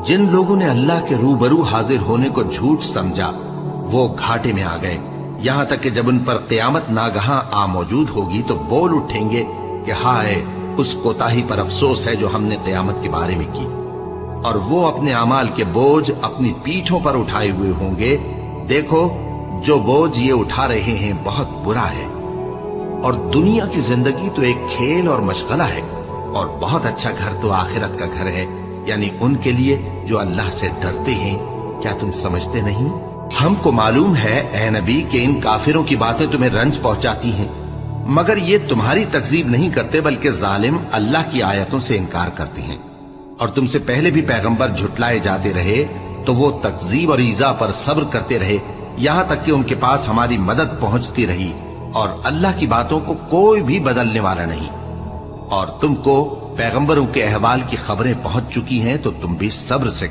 जिन लोगों ने अल्लाह के रूबरू हाजिर होने को झूठ समझा वो घाटे में आ गए, यहां तक कि जब उन पर क़यामत नागहां आ मौजूद होगी तो बोल उठेंगे कि हाय, उस कोताही पर अफसोस है जो हमने क़यामत के बारे में की। और वो अपने अमाल के बोझ अपनी पीठों पर उठाए हुए होंगे। देखो, जो बोझ ये उठा रहे हैं बहुत बुरा है। और दुनिया की जिंदगी तो एक खेल और मशगला है, और बहुत अच्छा घर तो आखिरत का घर है, यानी उनके लिए जो अल्लाह से डरते हैं। क्या तुम समझते नहीं? हमको मालूम है ए नबी कि इन काफिरों की बातें तुम्हें रंज पहुंचाती हैं, मगर ये तुम्हारी तकजीब नहीं करते, बल्कि जालिम अल्लाह की आयतों से इनकार करते हैं। और तुमसे पहले भी पैगंबर झुटलाए जाते रहे तो वो तकजीब और ईजा पर सब्र करते रहे, यहां तक कि उनके पास हमारी मदद पहुंचती रही, और अल्लाह की बातों को कोई भी बदलने वाला नहीं। और तुमको पैगंबरों के अहवाल की खबरें पहुंच चुकी हैं, तो तुम भी सब्र से